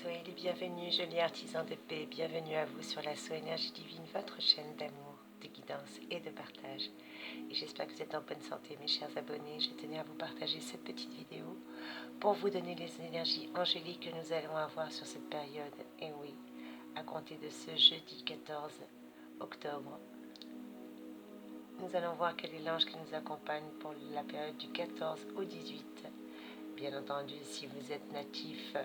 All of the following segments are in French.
Soyez les bienvenus, jolis artisans de paix. Bienvenue à vous sur la Énergie Divine, votre chaîne d'amour, de guidance et de partage. Et j'espère que vous êtes en bonne santé, mes chers abonnés. Je tenais à vous partager cette petite vidéo pour vous donner les énergies angéliques que nous allons avoir sur cette période. Et oui, à compter de ce jeudi 14 octobre, nous allons voir quel est l'ange qui nous accompagne pour la période du 14 au 18. Bien entendu, si vous êtes natif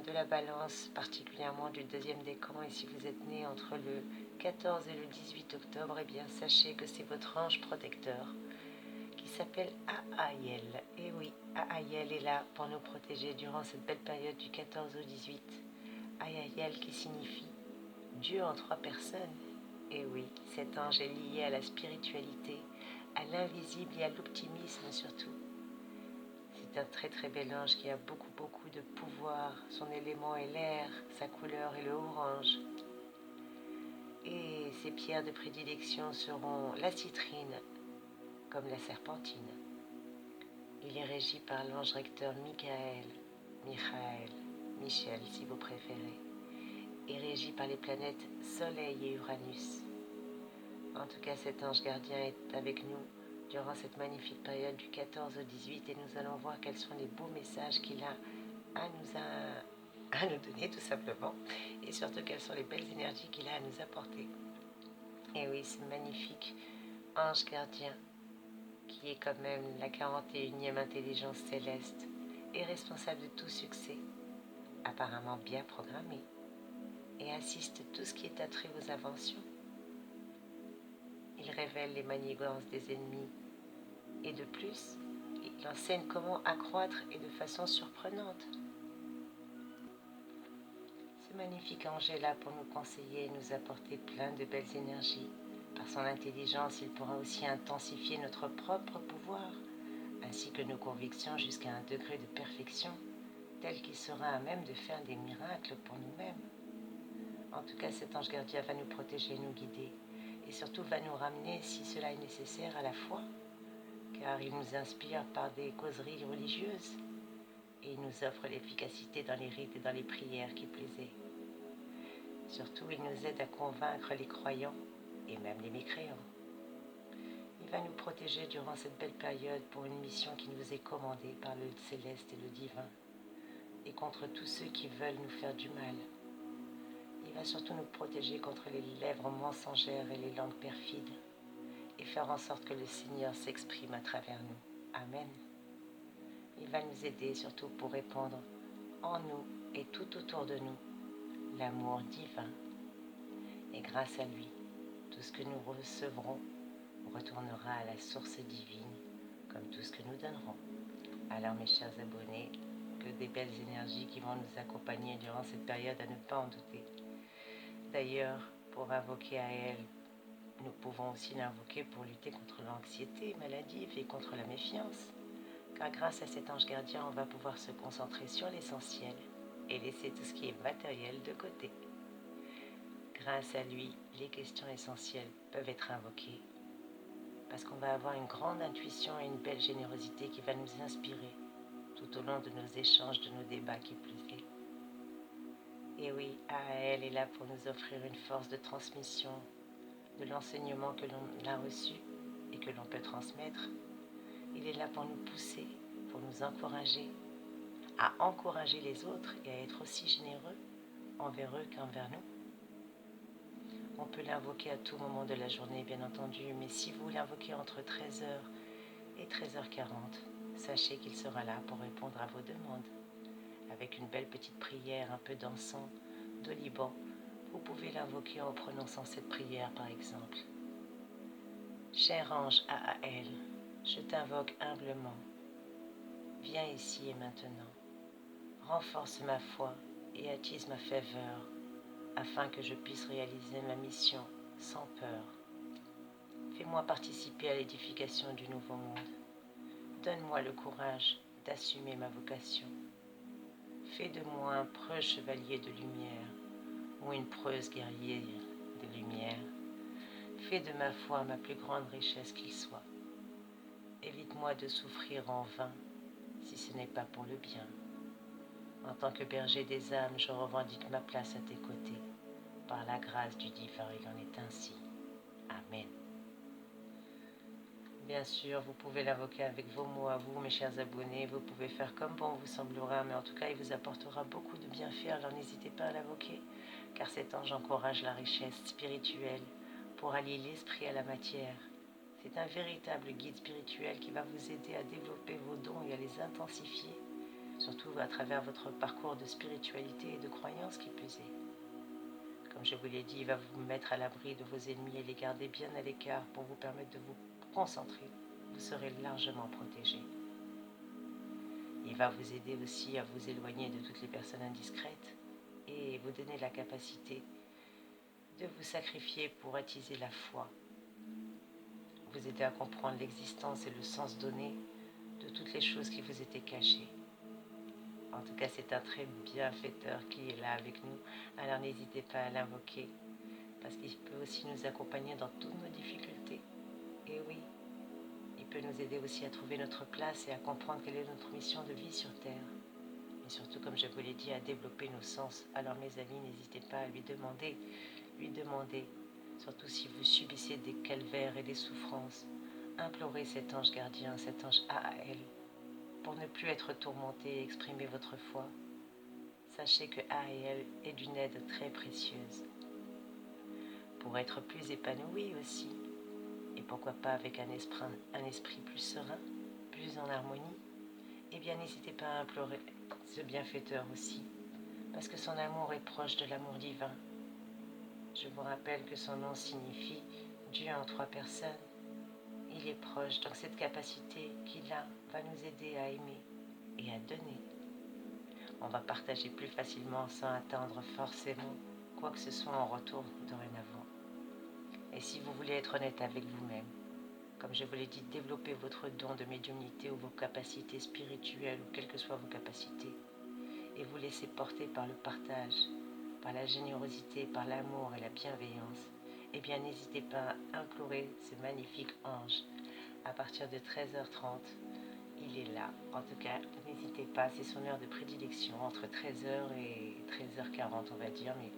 de la balance, particulièrement du deuxième décan, et si vous êtes né entre le 14 et le 18 octobre, sachez que c'est votre ange protecteur qui s'appelle Aayel. Et oui, Aayel est là pour nous protéger durant cette belle période du 14 au 18. Aayel qui signifie Dieu en trois personnes. Et oui, cet ange est lié à la spiritualité, à l'invisible et à l'optimisme surtout. C'est un très très bel ange qui a beaucoup de pouvoir. Son élément est l'air, sa couleur est le orange. Et ses pierres de prédilection seront la citrine comme la serpentine. Il est régi par l'ange recteur Michael Michel si vous préférez, et régi par les planètes Soleil et Uranus. En tout cas, cet ange gardien est avec nous durant cette magnifique période du 14 au 18 et nous allons voir quels sont les beaux messages qu'il a à nous donner tout simplement, et surtout quelles sont les belles énergies qu'il a à nous apporter. Et oui, ce magnifique ange gardien qui est quand même la 41e intelligence céleste est responsable de tout succès, apparemment bien programmé, et assiste tout ce qui est attrait aux inventions. Il révèle les manigances des ennemis et de plus, il enseigne comment accroître et de façon surprenante. Ce magnifique ange est là pour nous conseiller et nous apporter plein de belles énergies. Par son intelligence, il pourra aussi intensifier notre propre pouvoir, ainsi que nos convictions jusqu'à un degré de perfection, tel qu'il sera à même de faire des miracles pour nous-mêmes. En tout cas, cet ange gardien va nous protéger, nous guider, et surtout va nous ramener, si cela est nécessaire, à la foi, car il nous inspire par des causeries religieuses, et il nous offre l'efficacité dans les rites et dans les prières qui plus est. Surtout, il nous aide à convaincre les croyants et même les mécréants. Il va nous protéger durant cette belle période pour une mission qui nous est commandée par le céleste et le divin, et contre tous ceux qui veulent nous faire du mal. Il va surtout nous protéger contre les lèvres mensongères et les langues perfides, et faire en sorte que le Seigneur s'exprime à travers nous. Amen. Il va nous aider surtout pour répandre en nous et tout autour de nous l'amour divin. Et grâce à lui, tout ce que nous recevrons retournera à la source divine, comme tout ce que nous donnerons. Alors mes chers abonnés, que des belles énergies qui vont nous accompagner durant cette période, à ne pas en douter. D'ailleurs, pour invoquer à elle, nous pouvons aussi l'invoquer pour lutter contre l'anxiété maladive et contre la méfiance. Car grâce à cet ange gardien, on va pouvoir se concentrer sur l'essentiel et laisser tout ce qui est matériel de côté. Grâce à lui, les questions essentielles peuvent être invoquées, parce qu'on va avoir une grande intuition et une belle générosité qui va nous inspirer tout au long de nos échanges, de nos débats qui plus est. Et oui, elle est là pour nous offrir une force de transmission de l'enseignement que l'on a reçu et que l'on peut transmettre. Il est là pour nous pousser, pour nous encourager, à encourager les autres et à être aussi généreux envers eux qu'envers nous. On peut l'invoquer à tout moment de la journée, bien entendu, mais si vous l'invoquez entre 13h et 13h40, sachez qu'il sera là pour répondre à vos demandes. Avec une belle petite prière, un peu d'encens, d'oliban, vous pouvez l'invoquer en prononçant cette prière par exemple. Cher ange Aayel, je t'invoque humblement. Viens ici et maintenant. Renforce ma foi et attise ma faveur, afin que je puisse réaliser ma mission sans peur. Fais-moi participer à l'édification du nouveau monde. Donne-moi le courage d'assumer ma vocation. Fais de moi un preux chevalier de lumière ou une preuse guerrière de lumière. Fais de ma foi ma plus grande richesse qu'il soit. Évite-moi de souffrir en vain si ce n'est pas pour le bien. En tant que berger des âmes, je revendique ma place à tes côtés. Par la grâce du divin, il en est ainsi. Amen. Bien sûr, vous pouvez l'invoquer avec vos mots à vous, mes chers abonnés. Vous pouvez faire comme bon vous semblera, mais en tout cas, il vous apportera beaucoup de bienfaits. Alors n'hésitez pas à l'invoquer, car cet ange encourage la richesse spirituelle pour allier l'esprit à la matière. C'est un véritable guide spirituel qui va vous aider à développer vos dons et à les intensifier, surtout à travers votre parcours de spiritualité et de croyance qui plus est. Comme je vous l'ai dit, il va vous mettre à l'abri de vos ennemis et les garder bien à l'écart pour vous permettre de vous concentrer. Vous serez largement protégé. Il va vous aider aussi à vous éloigner de toutes les personnes indiscrètes et vous donner la capacité de vous sacrifier pour attiser la foi, vous aider à comprendre l'existence et le sens donné de toutes les choses qui vous étaient cachées. En tout cas, c'est un très bienfaiteur qui est là avec nous, alors n'hésitez pas à l'invoquer, parce qu'il peut aussi nous accompagner dans toutes nos difficultés. Et oui, il peut nous aider aussi à trouver notre place et à comprendre quelle est notre mission de vie sur Terre. Et surtout, comme je vous l'ai dit, à développer nos sens. Alors mes amis, n'hésitez pas à lui demander, surtout si vous subissez des calvaires et des souffrances, implorez cet ange gardien, cet ange AAL, pour ne plus être tourmenté et exprimer votre foi. Sachez que AAL est d'une aide très précieuse. Pour être plus épanoui aussi, et pourquoi pas avec un esprit plus serein, plus en harmonie, eh bien n'hésitez pas à implorer ce bienfaiteur aussi, parce que son amour est proche de l'amour divin. Je vous rappelle que son nom signifie Dieu en 3 personnes. Il est proche, donc cette capacité qu'il a va nous aider à aimer et à donner. On va partager plus facilement sans attendre forcément quoi que ce soit en retour dorénavant. Et si vous voulez être honnête avec vous-même, comme je vous l'ai dit, développez votre don de médiumnité ou vos capacités spirituelles ou quelles que soient vos capacités et vous laissez porter par le partage, par la générosité, par l'amour et la bienveillance, eh bien n'hésitez pas à implorer ce magnifique ange. À partir de 13h30, il est là. En tout cas, n'hésitez pas, c'est son heure de prédilection, entre 13h et 13h40 on va dire, mais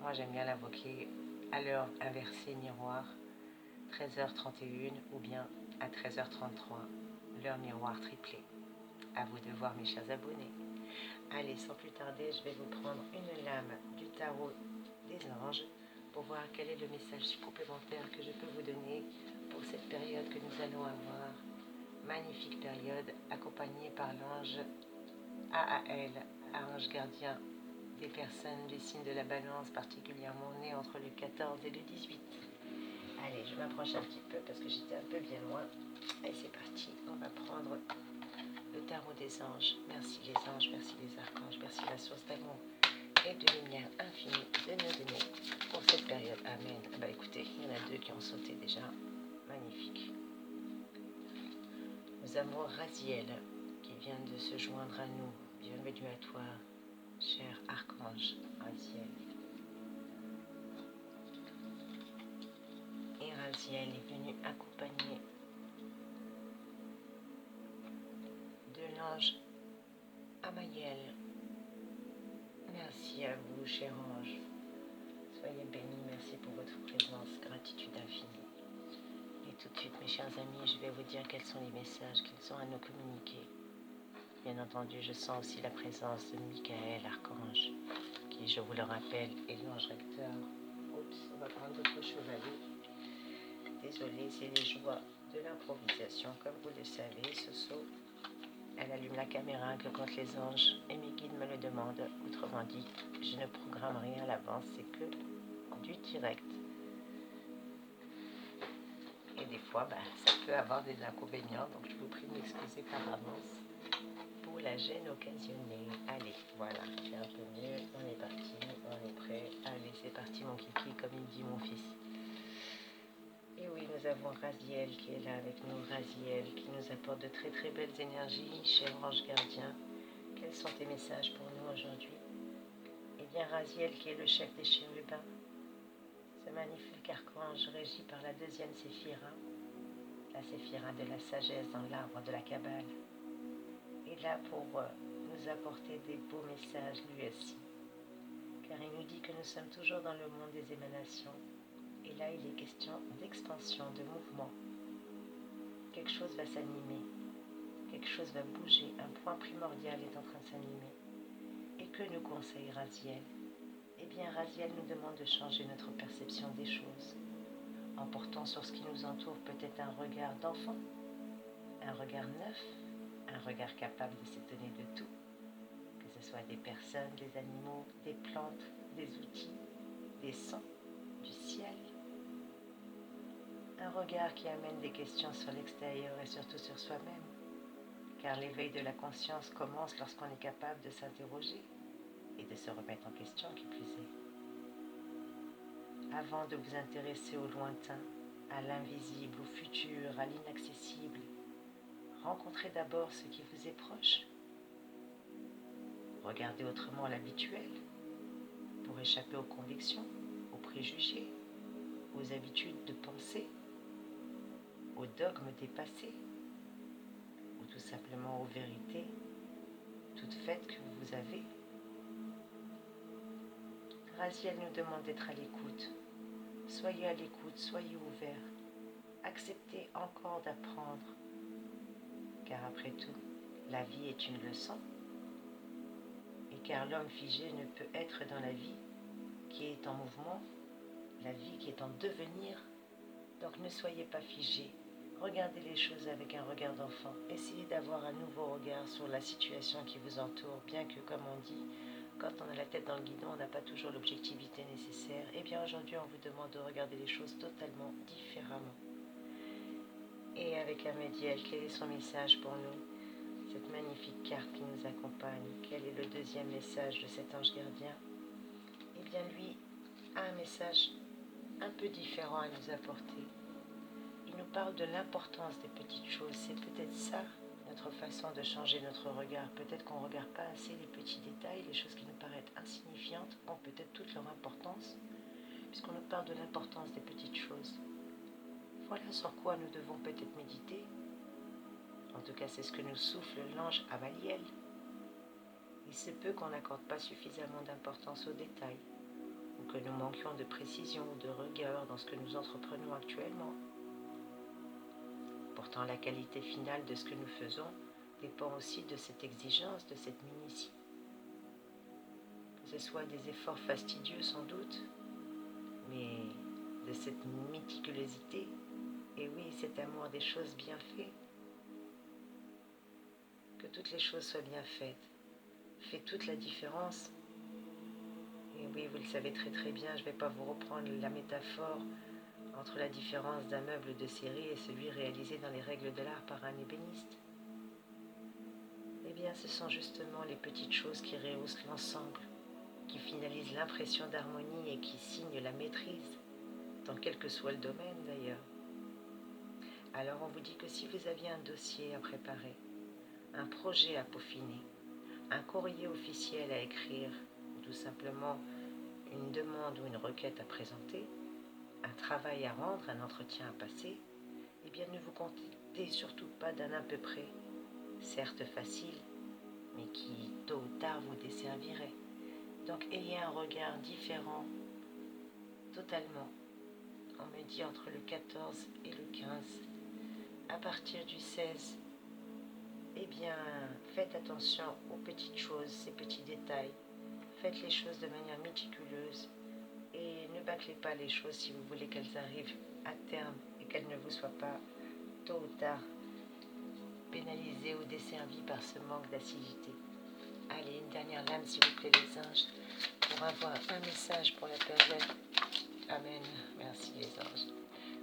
moi j'aime bien l'invoquer à l'heure inversée miroir, 13h31 ou bien à 13h33, l'heure miroir triplée. À vous de voir mes chers abonnés. Allez, sans plus tarder, je vais vous prendre une lame du tarot des anges pour voir quel est le message complémentaire que je peux vous donner pour cette période que nous allons avoir. Magnifique période accompagnée par l'ange AAL, ange gardien des personnes des signes de la balance, particulièrement nés entre le 14 et le 18. Allez, je m'approche un petit peu parce que j'étais un peu bien loin. Et c'est parti, on va prendre le tarot des anges. Merci les anges, merci les archanges, merci la source d'amour et de lumière infinie de nous donner pour cette période. Amen. Bah écoutez, il y en a 2 qui ont sauté déjà. Magnifique. Nous avons Raziel qui vient de se joindre à nous. Bienvenue à toi, cher archange Raziel. Et Raziel est venu accompagner de l'ange Amaïel. Merci à vous, cher ange. Soyez bénis, merci pour votre présence, gratitude infinie. Et tout de suite, mes chers amis, je vais vous dire quels sont les messages qu'ils ont à nous communiquer. Bien entendu, je sens aussi la présence de Michael, archange, qui, je vous le rappelle, est l'ange recteur. Oups, on va prendre votre chevalet. Désolée, c'est les joies de l'improvisation. Comme vous le savez, ce saut, elle allume la caméra que quand les anges et mes guides me le demandent. Autrement dit, je ne programme rien à l'avance, c'est que du direct. Et des fois, ça peut avoir des inconvénients, donc je vous prie de m'excuser par avance pour la gêne occasionnée. Allez, voilà, c'est un peu mieux, on est parti, on est prêt. Allez, c'est parti mon kiki, comme il dit mon fils. Et oui, nous avons Raziel qui est là avec nous, Raziel qui nous apporte de très très belles énergies, cher ange gardien. Quels sont tes messages pour nous aujourd'hui? Eh bien, Raziel qui est le chef des chérubins, ce magnifique archange régi par la 2e séphira, la séphira de la sagesse dans l'arbre de la Kabbale, est là pour nous apporter des beaux messages lui aussi. Car il nous dit que nous sommes toujours dans le monde des émanations. Et là, il est question d'expansion, de mouvement. Quelque chose va s'animer, quelque chose va bouger, un point primordial est en train de s'animer. Et que nous conseille Raziel? Eh bien, Raziel nous demande de changer notre perception des choses, en portant sur ce qui nous entoure peut-être un regard d'enfant, un regard neuf, un regard capable de s'étonner de tout, que ce soit des personnes, des animaux, des plantes, des outils, des sons, du ciel. Un regard qui amène des questions sur l'extérieur et surtout sur soi-même, car l'éveil de la conscience commence lorsqu'on est capable de s'interroger et de se remettre en question qui plus est. Avant de vous intéresser au lointain, à l'invisible, au futur, à l'inaccessible, rencontrez d'abord ce qui vous est proche. Regardez autrement l'habituel pour échapper aux convictions, aux préjugés, aux habitudes de pensée, aux dogmes dépassés ou tout simplement aux vérités toutes faites que vous avez. Raziel nous demande d'être à l'écoute. Soyez à l'écoute, soyez ouverts. Acceptez encore d'apprendre. Car après tout, la vie est une leçon. Et car l'homme figé ne peut être dans la vie qui est en mouvement, la vie qui est en devenir. Donc ne soyez pas figés. Regardez les choses avec un regard d'enfant. Essayez d'avoir un nouveau regard sur la situation qui vous entoure, bien que, comme on dit, quand on a la tête dans le guidon, on n'a pas toujours l'objectivité nécessaire. Eh bien, aujourd'hui, on vous demande de regarder les choses totalement différemment. Et avec Ahmediel, quel est son message pour nous? Cette magnifique carte qui nous accompagne. Quel est le deuxième message de cet ange gardien? Eh bien, lui a un message un peu différent à nous apporter. Il nous parle de l'importance des petites choses. C'est peut-être ça, notre façon de changer notre regard. Peut-être qu'on ne regarde pas assez les petits détails, les choses qui nous paraissent insignifiantes ont peut-être toute leur importance, puisqu'on nous parle de l'importance des petites choses. Voilà sur quoi nous devons peut-être méditer. En tout cas, c'est ce que nous souffle l'ange Amaliel. Il se peut qu'on n'accorde pas suffisamment d'importance aux détails, ou que nous manquions de précision ou de rigueur dans ce que nous entreprenons actuellement. Pourtant, la qualité finale de ce que nous faisons dépend aussi de cette exigence, de cette minutie. Que ce soit des efforts fastidieux sans doute, mais de cette méticulosité, et oui, cet amour des choses bien faites. Que toutes les choses soient bien faites fait toute la différence. Et oui, vous le savez très très bien, je ne vais pas vous reprendre la métaphore entre la différence d'un meuble de série et celui réalisé dans les règles de l'art par un ébéniste. Eh bien, ce sont justement les petites choses qui rehaussent l'ensemble, qui finalisent l'impression d'harmonie et qui signent la maîtrise, dans quel que soit le domaine d'ailleurs. Alors on vous dit que si vous aviez un dossier à préparer, un projet à peaufiner, un courrier officiel à écrire, ou tout simplement une demande ou une requête à présenter, un travail à rendre, un entretien à passer, eh bien ne vous contentez surtout pas d'un à peu près, certes facile, mais qui tôt ou tard vous desservirait. Donc ayez un regard différent, totalement. On me dit entre le 14 et le 15. À partir du 16, eh bien, faites attention aux petites choses, ces petits détails. Faites les choses de manière méticuleuse et ne bâclez pas les choses si vous voulez qu'elles arrivent à terme et qu'elles ne vous soient pas, tôt ou tard, pénalisées ou desservies par ce manque d'acidité. Allez, une dernière lame, s'il vous plaît, les anges, pour avoir un message pour la période. Amen. Merci, les anges.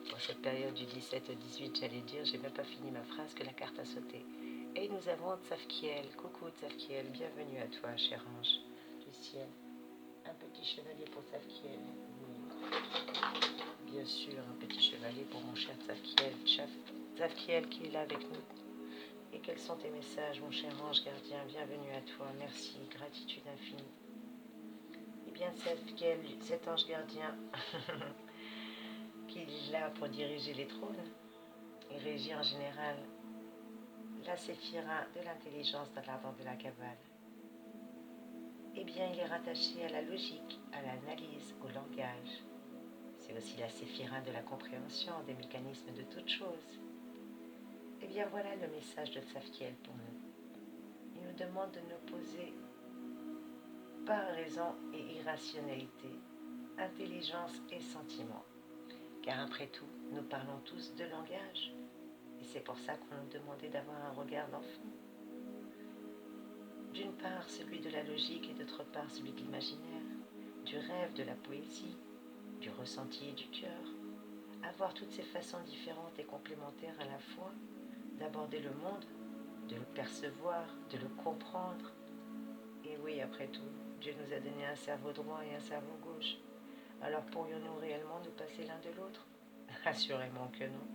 Pour cette période du 17 au 18, j'allais dire, j'ai même pas fini ma phrase que la carte a sauté. Et nous avons Tzafkiel. Coucou Tzafkiel, bienvenue à toi, cher ange du ciel. Un petit chevalier pour Tzafkiel. Oui. Bien sûr, un petit chevalier pour mon cher Tzafkiel. Tzafkiel qui est là avec nous. Et quels sont tes messages, mon cher ange gardien? Bienvenue à toi, merci, gratitude infinie. Eh bien, Tzafkiel, cet ange gardien qui est là pour diriger les trônes et régir en général la séphira de l'intelligence dans l'ardent de la Kabbale. bien, il est rattaché à la logique, à l'analyse, au langage. C'est aussi la séphirin de la compréhension des mécanismes de toutes choses. Eh bien voilà le message de Tzafkiel pour nous. Il nous demande de nous poser par raison et irrationalité, intelligence et sentiment. Car après tout, nous parlons tous de langage. Et c'est pour ça qu'on nous demandait d'avoir un regard d'enfant. D'une part celui de la logique et d'autre part celui de l'imaginaire, du rêve, de la poésie, du ressenti et du cœur. Avoir toutes ces façons différentes et complémentaires à la fois d'aborder le monde, de le percevoir, de le comprendre. Et oui, après tout, Dieu nous a donné un cerveau droit et un cerveau gauche. Alors pourrions-nous réellement nous passer l'un de l'autre? Assurément que non.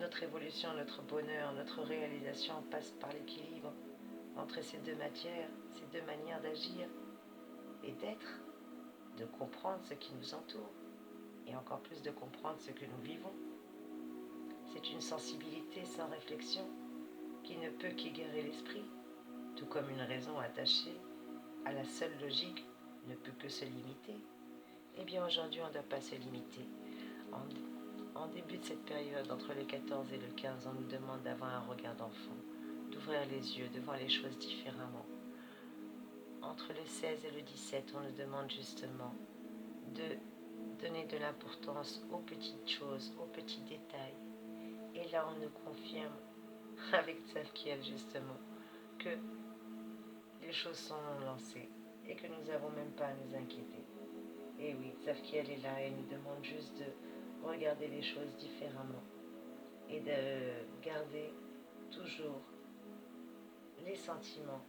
Notre évolution, notre bonheur, notre réalisation passe par l'équilibre entre ces deux matières, ces deux manières d'agir et d'être, de comprendre ce qui nous entoure et encore plus de comprendre ce que nous vivons. C'est une sensibilité sans réflexion qui ne peut qu'égarer l'esprit, tout comme une raison attachée à la seule logique ne peut que se limiter. Eh bien aujourd'hui on ne doit pas se limiter. En début de cette période, entre le 14 et le 15, on nous demande d'avoir un regard d'enfant, d'ouvrir les yeux, de voir les choses différemment. Entre le 16 et le 17, on nous demande justement de donner de l'importance aux petites choses, aux petits détails. Et là, on nous confirme, avec Tzafkiel justement, que les choses sont lancées et que nous n'avons même pas à nous inquiéter. Et oui, Tzafkiel est là et nous demande juste de regarder les choses différemment et de garder toujours les sentiments,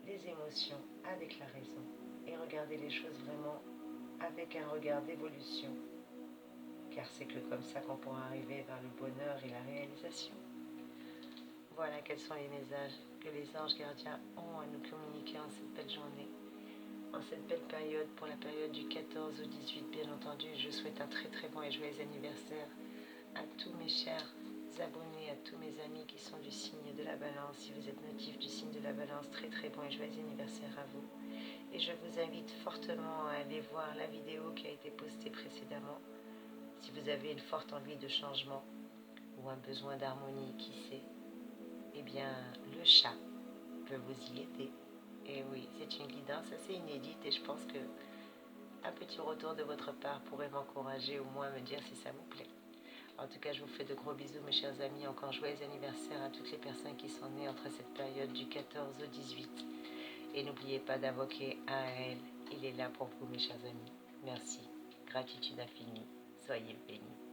les émotions avec la raison et regarder les choses vraiment avec un regard d'évolution, car c'est que comme ça qu'on pourra arriver vers le bonheur et la réalisation. Voilà quels sont les messages que les anges gardiens ont à nous communiquer en cette belle journée, en cette belle période, pour la période du 14 au 18 bien entendu. Je souhaite un très très bon et joyeux anniversaire à tous mes chers abonnés, à tous mes amis qui sont du signe de la balance. Si vous êtes natifs du signe de la balance, très très bon et joyeux anniversaire à vous. Et je vous invite fortement à aller voir la vidéo qui a été postée précédemment. Si vous avez une forte envie de changement ou un besoin d'harmonie, qui sait, eh bien le chat peut vous y aider. Et oui, c'est une guidance assez inédite et je pense que un petit retour de votre part pourrait m'encourager, au moins me dire si ça vous plaît. En tout cas, je vous fais de gros bisous mes chers amis. Encore joyeux anniversaire à toutes les personnes qui sont nées entre cette période du 14 au 18. Et n'oubliez pas d'invoquer Ael. Il est là pour vous mes chers amis. Merci. Gratitude infinie. Soyez bénis.